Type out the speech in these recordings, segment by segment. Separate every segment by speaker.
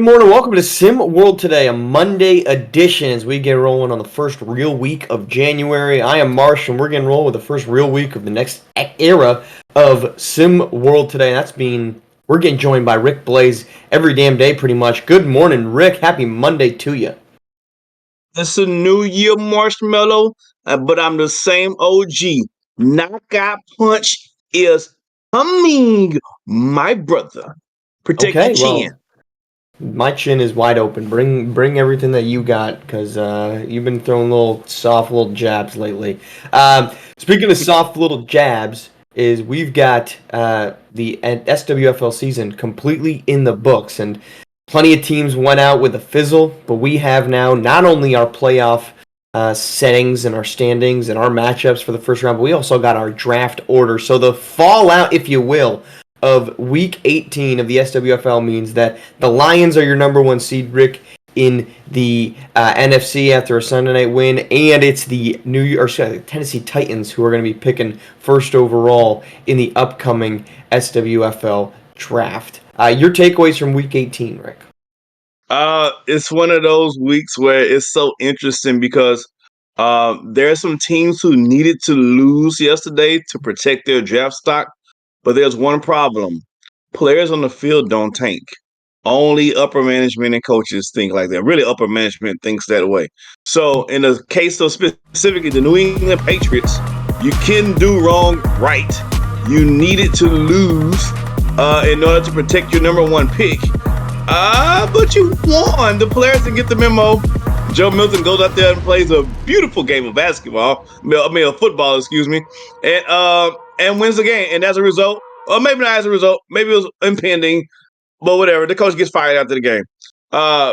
Speaker 1: morning. Welcome to SimWorld today, a Monday edition as we get rolling on the first real week of January. I am Marsh, and we're getting rolling with the first real week of the next era of SimWorld today. We're getting joined by Rick Blaze every damn day, pretty much. Good morning, Rick. Happy Monday to you.
Speaker 2: It's a new year marshmallow, but I'm the same OG. Knockout punch is coming, my brother. Protect your
Speaker 1: Okay,
Speaker 2: chin.
Speaker 1: well, my chin is wide open. Bring everything that you got, because you've been throwing soft little jabs lately. Speaking of soft little jabs, is we've got the SWFL season completely in the books, and plenty of teams went out with a fizzle, but we have now not only our playoff settings and our standings and our matchups for the first round, but we also got our draft order. So the fallout, if you will, of Week 18 of the SWFL means that the Lions are your number one seed, Rick, in the NFC after a Sunday night win, and it's the Tennessee Titans who are going to be picking first overall in the upcoming SWFL draft. Your takeaways from Week 18, Rick?
Speaker 2: It's one of those weeks where it's so interesting because there are some teams who needed to lose yesterday to protect their draft stock, but there's one problem. Players on the field don't tank. Only upper management and coaches think like that. Really, upper management thinks that way. So, in the case of specifically the New England Patriots, you can do wrong right. You needed to lose in order to protect your number one pick. But you won. The players didn't get the memo. Joe Milton goes out there and plays a beautiful game of basketball. Of football, excuse me, and wins the game. And as a result, or maybe not as a result, maybe it was impending, but whatever. The coach gets fired after the game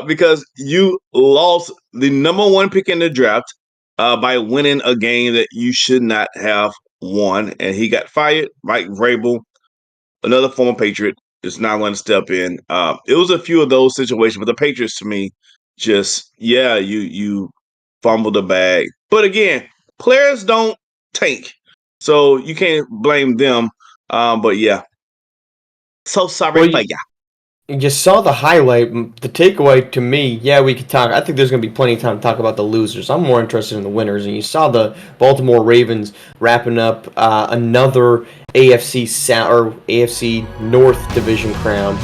Speaker 2: because you lost the number one pick in the draft by winning a game that you should not have won, and he got fired. Mike Vrabel, another former Patriot, is not going to step in. It was a few of those situations, but the Patriots, to me, you fumbled the bag. But again, players don't tank, so you can't blame them. But yeah, so sorry
Speaker 1: Well,
Speaker 2: for
Speaker 1: you,
Speaker 2: ya.
Speaker 1: you saw the highlight. The takeaway to me, yeah, we could talk. I think there's going to be plenty of time to talk about the losers. I'm more interested in the winners. And you saw the Baltimore Ravens wrapping up another AFC South or AFC North division crown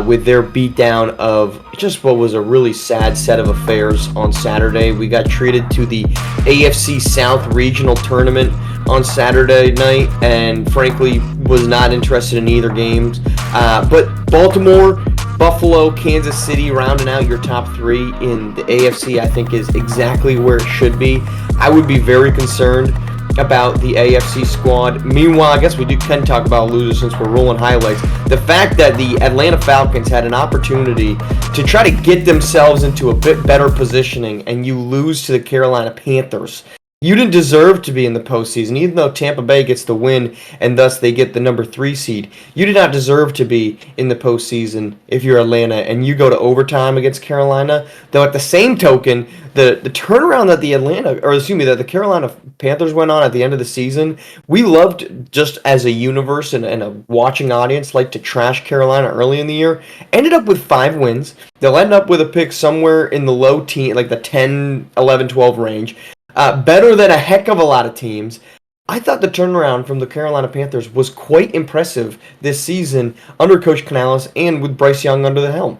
Speaker 1: with their beatdown of just what was a really sad set of affairs on Saturday. We got treated to the AFC South regional tournament on Saturday night, and frankly was not interested in either games. But Baltimore, Buffalo, Kansas City rounding out your top three in the AFC, I think, is exactly where it should be. I would be very concerned about the AFC squad. Meanwhile, I guess we can talk about losers since we're rolling highlights. The fact that the Atlanta Falcons had an opportunity to try to get themselves into a bit better positioning, and you lose to the Carolina Panthers. You didn't deserve to be in the postseason, even though Tampa Bay gets the win and thus they get the number 3 seed. You did not deserve to be in the postseason if you're Atlanta and you go to overtime against Carolina. Though at the same token, the turnaround that the Carolina Panthers went on at the end of the season, we loved just as a universe and a watching audience like to trash Carolina early in the year. Ended up with 5 wins. They'll end up with a pick somewhere in the low teen, like the 10, 11, 12 range. Better than a heck of a lot of teams. I thought the turnaround from the Carolina Panthers was quite impressive this season under Coach Canales and with Bryce Young under the helm.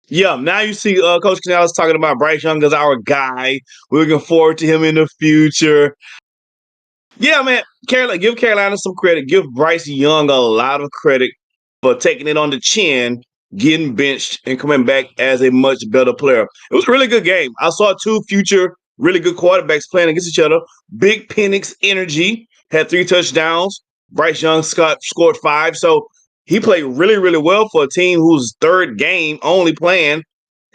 Speaker 2: Yeah, now you see Coach Canales talking about Bryce Young as our guy. We're looking forward to him in the future. Yeah, man, give Carolina some credit. Give Bryce Young a lot of credit for taking it on the chin, getting benched, and coming back as a much better player. It was a really good game. I saw two future really good quarterbacks playing against each other. Big Penix energy, had 3 touchdowns. Bryce Young scored 5. So he played really, really well for a team whose third game only playing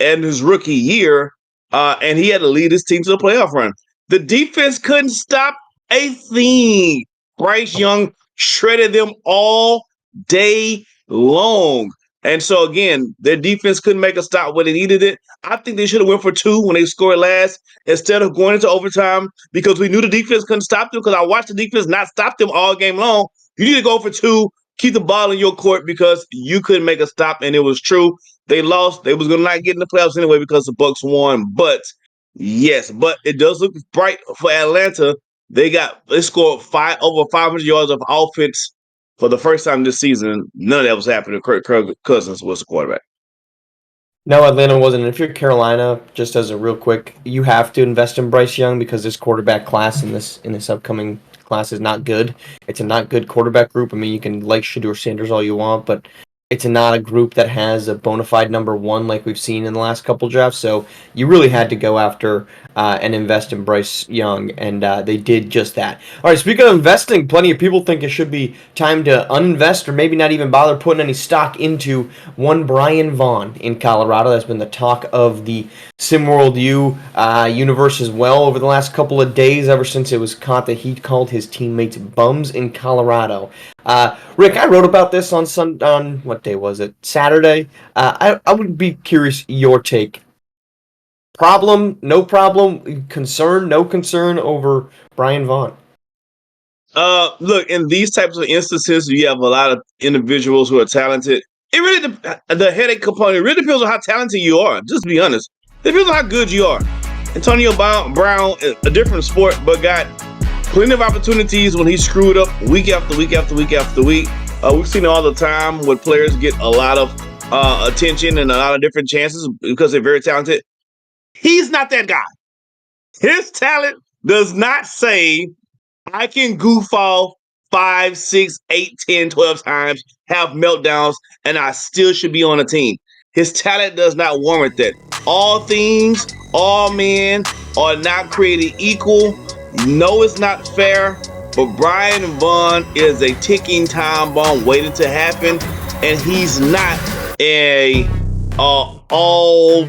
Speaker 2: in his rookie year. And he had to lead his team to the playoff run. The defense couldn't stop a thing. Bryce Young shredded them all day long. And so again, their defense couldn't make a stop when they needed it. I think they should have went for 2 when they scored last instead of going into overtime because we knew the defense couldn't stop them because I watched the defense not stop them all game long. You need to go for 2, keep the ball in your court because you couldn't make a stop, and it was true. They lost. They was gonna not get in the playoffs anyway because the Bucks won. But yes, but it does look bright for Atlanta. They scored over 500 yards of offense for the first time this season. None of that was happening. Kirk Cousins was the quarterback.
Speaker 1: No, Atlanta wasn't. And if you're Carolina, just as a real quick, you have to invest in Bryce Young because this quarterback class in this upcoming class is not good. It's a not good quarterback group. I mean, you can like Shedeur Sanders all you want, but it's not a group that has a bona fide number one like we've seen in the last couple drafts. So you really had to go after and invest in Bryce Young, and they did just that. All right, speaking of investing, plenty of people think it should be time to uninvest or maybe not even bother putting any stock into one Brian Vaughn in Colorado. That's been the talk of the SimWorld U universe as well over the last couple of days, ever since it was caught that he called his teammates bums in Colorado. Rick, I wrote about this on what day was it? Saturday. I would be curious your take. Problem, no problem, concern, no concern over Brian Vaughn.
Speaker 2: Look, in these types of instances, you have a lot of individuals who are talented. It really the headache component really depends on how talented you are. Just to be honest, it depends on how good you are. Antonio Brown, a different sport, but got plenty of opportunities when he screwed up week after week after week after week. We've seen it all the time when players get a lot of attention and a lot of different chances because they're very talented. He's not that guy. His talent does not say I can goof off 5, 6, 8, 10, 12 times, have meltdowns, and I still should be on a team. His talent does not warrant that. All things, all men are not created equal. No, it's not fair. But Brian Vaughn is a ticking time bomb waiting to happen, and he's not a all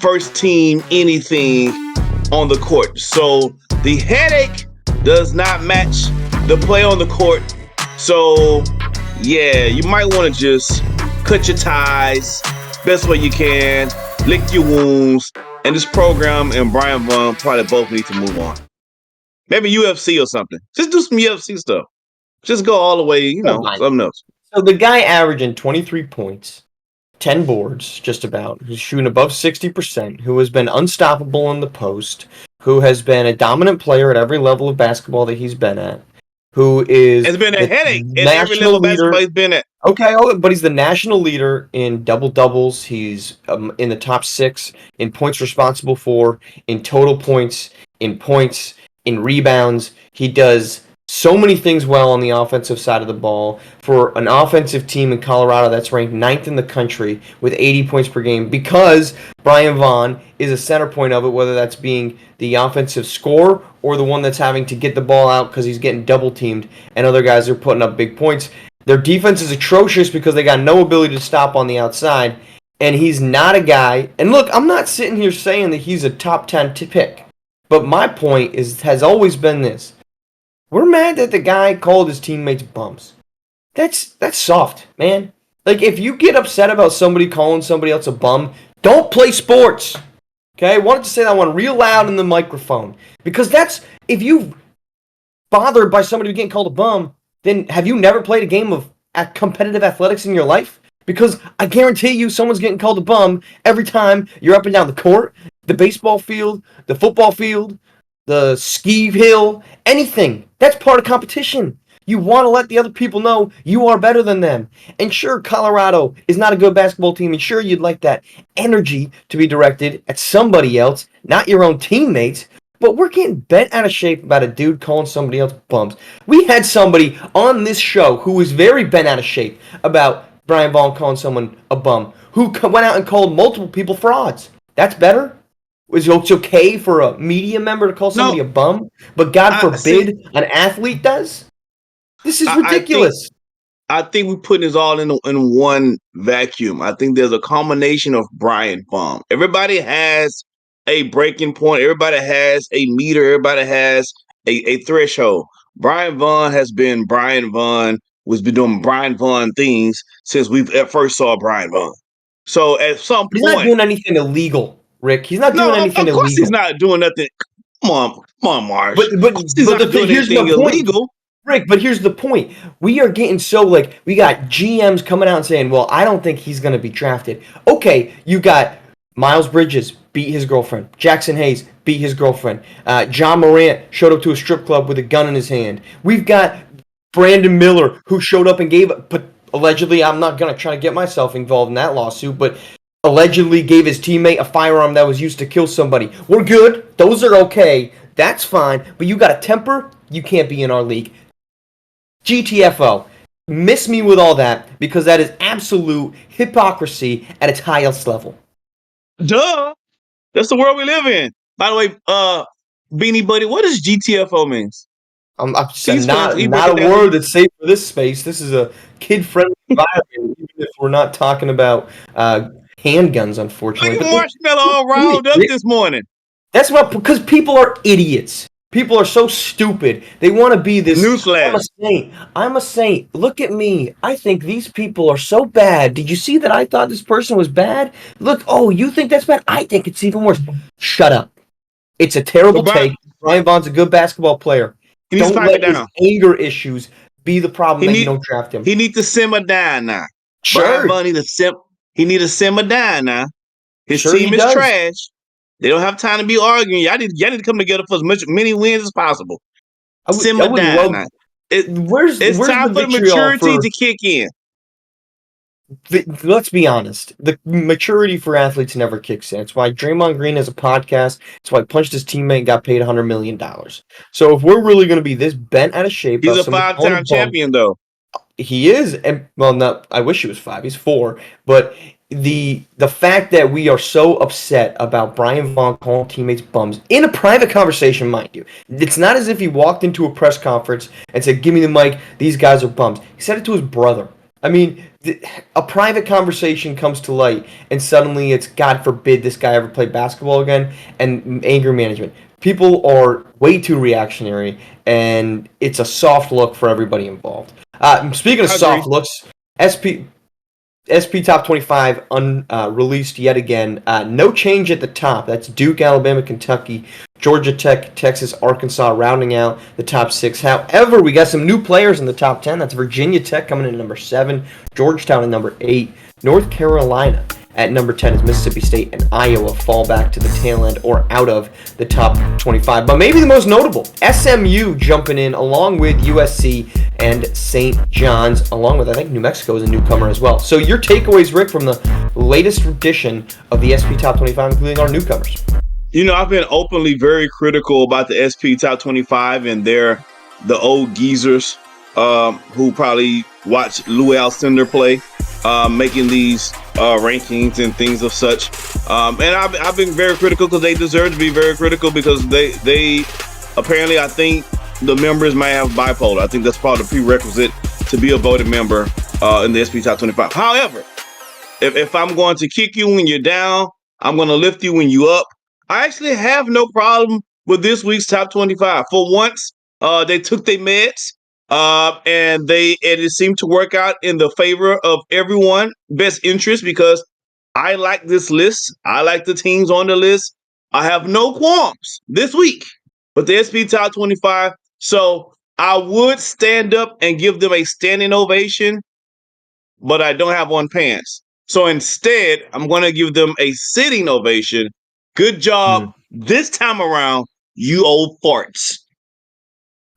Speaker 2: first team anything on the court. So the headache does not match the play on the court. So yeah, you might want to just cut your ties best way you can, lick your wounds, and this program and Brian Vaughn probably both need to move on. Maybe UFC or something. Just do some UFC stuff. Just go all the way, something else.
Speaker 1: So the guy averaging 23 points, 10 boards, just about, who's shooting above 60%, who has been unstoppable in the post, who has been a dominant player at every level of basketball that he's been at, who is
Speaker 2: it's been a headache at every level of basketball he's been at.
Speaker 1: Okay, but he's the national leader in double-doubles. He's in the top 6 in points responsible for, in total points, in rebounds. He does so many things well on the offensive side of the ball for an offensive team in Colorado that's ranked 9th in the country with 80 points per game because Brian Vaughn is a center point of it, whether that's being the offensive scorer or the one that's having to get the ball out because he's getting double teamed and other guys are putting up big points. Their defense is atrocious because they got no ability to stop on the outside, and he's not a guy. And look, I'm not sitting here saying that he's a top 10 pick, but my point has always been this. We're mad that the guy called his teammates bums. That's soft, man. Like, if you get upset about somebody calling somebody else a bum, don't play sports. Okay? I wanted to say that one real loud in the microphone. Because if you bothered by somebody getting called a bum, then have you never played a game of competitive athletics in your life? Because I guarantee you someone's getting called a bum every time you're up and down the court, the baseball field, the football field, the ski hill, anything. That's part of competition. You want to let the other people know you are better than them. And sure, Colorado is not a good basketball team, and sure, you'd like that energy to be directed at somebody else, not your own teammates. But we're getting bent out of shape about a dude calling somebody else bums. We had somebody on this show who was very bent out of shape about Brian Vaughn calling someone a bum, who went out and called multiple people frauds. That's better? Is it okay for a media member to call somebody a bum, but God forbid an athlete does? This is ridiculous.
Speaker 2: I think we're putting this all in one vacuum. I think there's a combination of Brian Vaughn. Everybody has a breaking point. Everybody has a meter. Everybody has a threshold. Brian Vaughn has been Brian Vaughn, was been doing Brian Vaughn things since we at first saw Brian Vaughn. So at some point,
Speaker 1: he's not doing anything illegal, Rick. He's not doing anything illegal.
Speaker 2: Of course he's not doing nothing. Come on, Marsh.
Speaker 1: But here's my point.
Speaker 2: Illegal.
Speaker 1: Rick, but here's the point. We are getting so like we got GMs coming out and saying, "Well, I don't think he's going to be drafted." Okay, you got Miles Bridges beat his girlfriend. Jackson Hayes beat his girlfriend. John Morant showed up to a strip club with a gun in his hand. We've got Brandon Miller who showed up and gave, but allegedly, I'm not going to try to get myself involved in that lawsuit, but allegedly gave his teammate a firearm that was used to kill somebody. We're good. Those are okay. That's fine. But you got a temper. You can't be in our league. GTFO. Miss me with all that because that is absolute hypocrisy at its highest level.
Speaker 2: Duh. That's the world we live in. By the way, Beanie Buddy, what does GTFO means?
Speaker 1: I'm
Speaker 2: He's
Speaker 1: not
Speaker 2: he break it
Speaker 1: a
Speaker 2: down.
Speaker 1: word that's safe for this space. This is a kid-friendly environment, even if we're not talking about handguns, unfortunately.
Speaker 2: Look at
Speaker 1: But
Speaker 2: Marshmallow all riled up this morning.
Speaker 1: that's what, because people are idiots. People are so stupid. They want to be this.
Speaker 2: Newsflash.
Speaker 1: I'm a saint. I'm a saint. Look at me. I think these people are so bad. Did you see that I thought this person was bad? Look, oh, you think that's bad? I think it's even worse. Shut up. It's a terrible take. Brian Vaughn's a good basketball player.
Speaker 2: He needs to
Speaker 1: Don't
Speaker 2: pipe it
Speaker 1: let his
Speaker 2: down.
Speaker 1: anger issues be the problem that you don't draft him.
Speaker 2: He needs to simmer down now.
Speaker 1: Sure.
Speaker 2: Brian Vaughn he need to simmer down now. His
Speaker 1: Sure
Speaker 2: team
Speaker 1: he
Speaker 2: is
Speaker 1: does.
Speaker 2: trash. They don't have time to be arguing. Y'all need to come together for as many wins as possible. Simmer down now. It's time for the maturity to kick in.
Speaker 1: Let's be honest. The maturity for athletes never kicks in. It's why Draymond Green has a podcast. It's why he punched his teammate and got paid $100 million. So if we're really going to be this bent out of shape,
Speaker 2: he's a 5-time champion, though.
Speaker 1: He is, and well, no, I wish he was 5. He's 4, but the fact that we are so upset about Brian Vaughn calling teammates bums in a private conversation, mind you, it's not as if he walked into a press conference and said, "Give me the mic. These guys are bums." He said it to his brother. I mean, a private conversation comes to light, and suddenly it's, God forbid this guy ever play basketball again, and anger management. People are way too reactionary, and it's a soft look for everybody involved. Speaking of soft looks, SP Top 25 released yet again. No change at the top. That's Duke, Alabama, Kentucky, Georgia Tech, Texas, Arkansas, rounding out the top 6. However, we got some new players in the top 10. That's Virginia Tech coming in at number 7, Georgetown at number 8, North Carolina at number 10 is Mississippi State, and Iowa fall back to the tail end or out of the top 25. But maybe the most notable, SMU jumping in along with USC and St. John's, along with, I think, New Mexico is a newcomer as well. So your takeaways, Rick, from the latest edition of the SP Top 25, including our newcomers.
Speaker 2: You know, I've been openly very critical about the SP Top 25, and they're the old geezers who probably watch Lou Alcindor play, making these rankings and things of such. And I've been very critical because they deserve to be very critical, because they apparently, I think the members may have bipolar. I think that's part of the prerequisite to be a voting member in the SP Top 25. However, if I'm going to kick you when you're down, I'm going to lift you when you're up. I actually have no problem with this week's Top 25. For once, they took their meds, and it seemed to work out in the favor of everyone, best interest, because I like this list. I like the teams on the list. I have no qualms this week with the SP Top 25. So I would stand up and give them a standing ovation, but I don't have one pants. So instead, I'm going to give them a sitting ovation. Good job this time around, you old farts.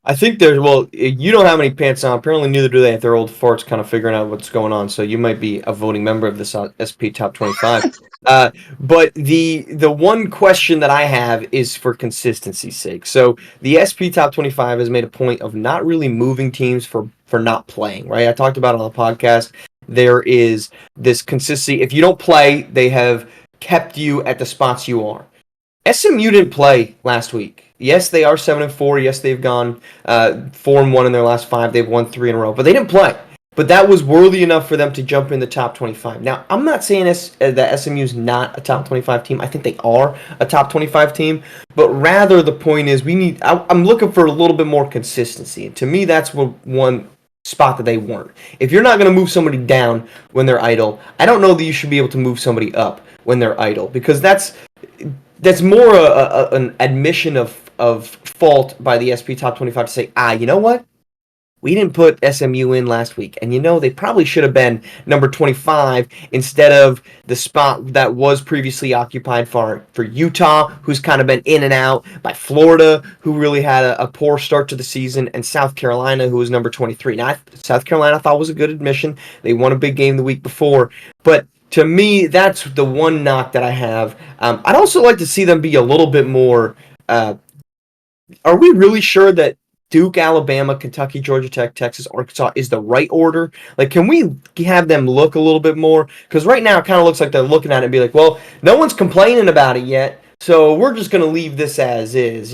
Speaker 1: I think there's, well, you don't have any pants on. Apparently, neither do they. If they're old farts kind of figuring out what's going on. So you might be a voting member of this SP Top 25. But the one question that I have is for consistency's sake. So the SP Top 25 has made a point of not really moving teams for not playing, right? I talked about it on the podcast. There is this consistency. If you don't play, they have kept you at the spots you are. SMU didn't play last week. Yes, they are 7-4. Yes, they've gone 4-1 in their last 5. They've won 3 in a row, but they didn't play. But that was worthy enough for them to jump in the top 25. Now, I'm not saying that SMU is not a top 25 team. I think they are a top 25 team, but rather the point is I'm looking for a little bit more consistency. And to me, that's one spot that they weren't. If you're not going to move somebody down when they're idle, I don't know that you should be able to move somebody up when they're idle, because that's more an admission of fault by the SP Top 25 to say, you know what? we didn't put SMU in last week. And they probably should have been number 25 instead of the spot that was previously occupied for Utah, who's kind of been in and out, by Florida, who really had a poor start to the season, and South Carolina, who was number 23. Now, South Carolina I thought was a good admission. They won a big game the week before. But to me, that's the one knock that I have. I'd also like to see them be a little bit more. Are we really sure that Duke, Alabama, Kentucky, Georgia Tech, Texas, Arkansas is the right order? Like, can we have them look a little bit more? Because right now it kind of looks like they're looking at it and be like, well, no one's complaining about it yet, so we're just going to leave this as is.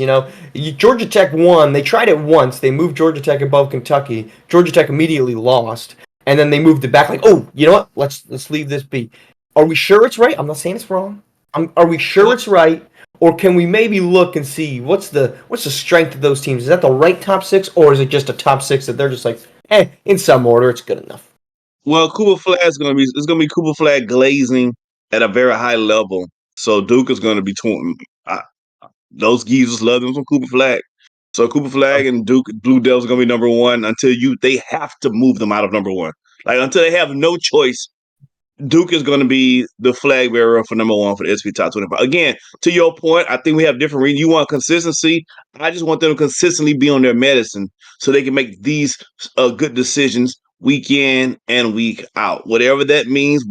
Speaker 1: Georgia Tech won. They tried it once. They moved Georgia Tech above Kentucky. Georgia Tech immediately lost, and then they moved it back like, oh, you know what? Let's leave this be. Are we sure it's right? I'm not saying it's wrong. Are we sure it's right? Or can we maybe look and see what's the strength of those teams? Is that the right top six, or is it just a top six that they're just like, in some order, it's good enough?
Speaker 2: Well, Cooper Flag is going to be it's going to be Cooper Flag glazing at a very high level. So Duke is going to be those geezers love them some Cooper Flag. So Cooper Flag and Duke Blue Devils are going to be number one until they have to move them out of number one. Like until they have no choice. Duke is going to be the flag bearer for number one for the SP Top 25. Again, to your point, I think we have different reasons. You want consistency. I just want them to consistently be on their medicine so they can make these good decisions week in and week out. Whatever that means,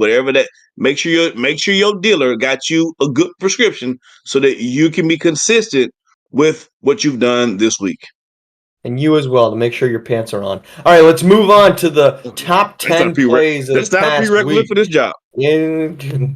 Speaker 2: make sure your dealer got you a good prescription so that you can be consistent with what you've done this week.
Speaker 1: And you as well, to make sure your pants are on. All right, let's move on to the top 10 plays of
Speaker 2: That's
Speaker 1: the
Speaker 2: not a
Speaker 1: past
Speaker 2: prerequisite
Speaker 1: week.
Speaker 2: for this job.
Speaker 1: Yeah,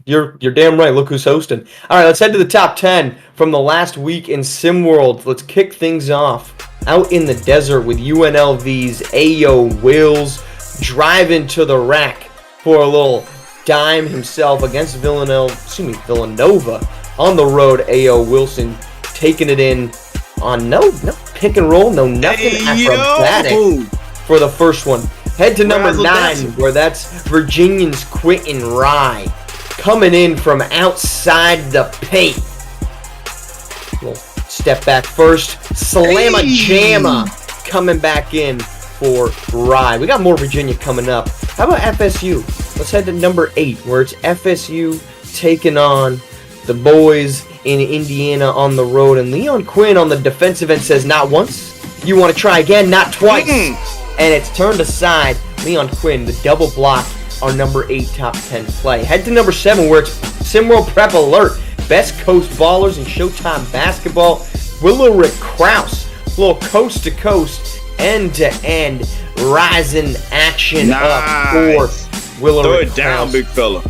Speaker 1: you're damn right. Look who's hosting. All right, let's head to the top 10 from the last week in SimWorld. Let's kick things off out in the desert with UNLV's Ayo Wills driving to the rack for a little dime himself against Villanova on the road. Ayo Wilson taking it in on no pick and roll, no nothing acrobatic for the first one. Head to number 9, where that's Virginian's Quentin Rye coming in from outside the paint. Little step back first, slamma jamma coming back in for Rye. We got more Virginia coming up. How about FSU? Let's head to number 8, where it's FSU taking on the boys in Indiana on the road, and Leon Quinn on the defensive end says, not once. You want to try again? Not twice. And it's turned aside. Leon Quinn, the double block, our number 8 top 10 play. Head to number 7, where it's SimWorld Prep Alert. Best Coast Ballers in Showtime Basketball. Willow Rick Krause, little coast-to-coast, end-to-end, rising action up for Willow Rick Krause.
Speaker 2: Throw it down, big fella.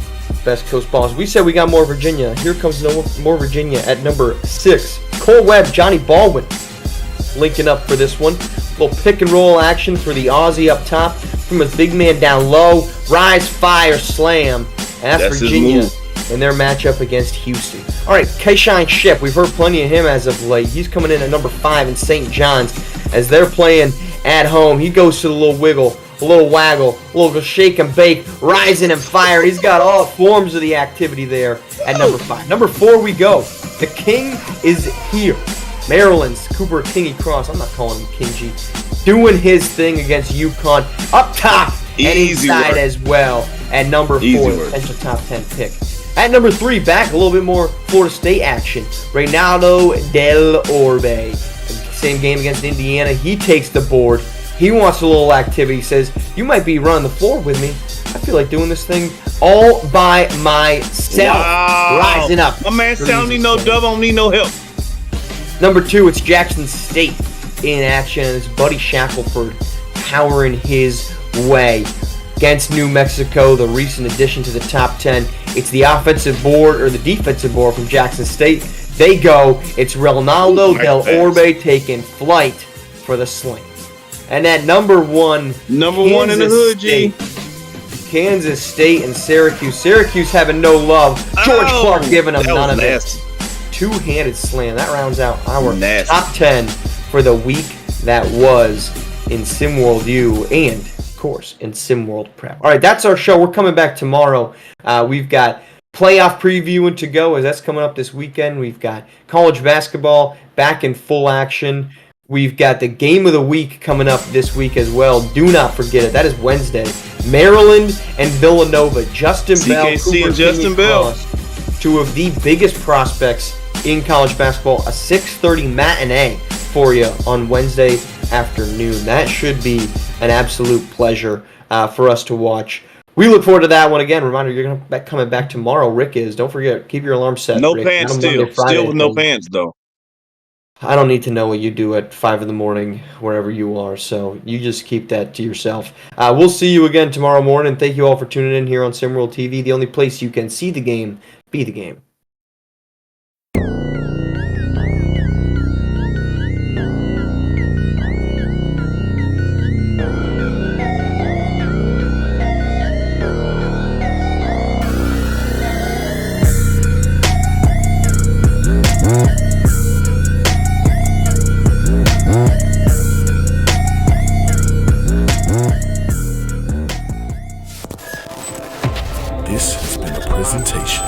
Speaker 1: Best Coast Ballers. We said we got more Virginia. Here comes more Virginia at number 6. Cole Webb, Johnny Baldwin linking up for this one. Little pick and roll action for the Aussie up top from his big man down low. Rise, fire, slam. And that's Virginia in their matchup against Houston. All right, Kayshawn Ship. We've heard plenty of him as of late. He's coming in at number 5 in St. John's as they're playing at home. He goes to the little wiggle, a little waggle, a little shake and bake, rising and fire. He's got all forms of the activity there at number 5. Number 4 we go. The King is here. Maryland's Cooper Kingy Cross. I'm not calling him Kingy. Doing his thing against UConn. Up top and inside as well at number 4. Potential top 10 pick. At number 3, back a little bit more Florida State action. Reynaldo Del Orbe. Same game against Indiana. He takes the board. He wants a little activity. He says, you might be running the floor with me. I feel like doing this thing all by myself.
Speaker 2: Wow.
Speaker 1: Rising up.
Speaker 2: My man said I don't need no dub. I don't need no help.
Speaker 1: Number 2, it's Jackson State in action. It's Buddy Shackelford powering his way against New Mexico, the recent addition to the top 10. It's the offensive board, or the defensive board from Jackson State. They go. It's Reynaldo Del Orbe taking flight for the sling. And at number 1,
Speaker 2: number 1 in the hood, G.
Speaker 1: Kansas State and Syracuse. Syracuse having no love. George Clark giving them none of it. Two-handed slam. That rounds out our top 10 for the week that was in SimWorld U and, of course, in SimWorld Prep. All right, that's our show. We're coming back tomorrow. We've got playoff previewing to go as that's coming up this weekend. We've got college basketball back in full action. We've got the game of the week coming up this week as well. Do not forget it. That is Wednesday. Maryland and Villanova. Justin Bell,
Speaker 2: CKC
Speaker 1: Cooper,
Speaker 2: and Justin Bell.
Speaker 1: Cross, two of the biggest prospects in college basketball. A 6:30 matinee for you on Wednesday afternoon. That should be an absolute pleasure for us to watch. We look forward to that one again. Reminder, you're going to be coming back tomorrow. Rick is. Don't forget, keep your alarm set.
Speaker 2: No
Speaker 1: Rick.
Speaker 2: pants
Speaker 1: Not a Monday,
Speaker 2: still.
Speaker 1: Friday
Speaker 2: Still with no
Speaker 1: thing.
Speaker 2: pants though.
Speaker 1: I don't need to know what you do at 5 in the morning wherever you are, so you just keep that to yourself. We'll see you again tomorrow morning. Thank you all for tuning in here on SimWorld TV, the only place you can see the game, be the game.
Speaker 3: This has been a presentation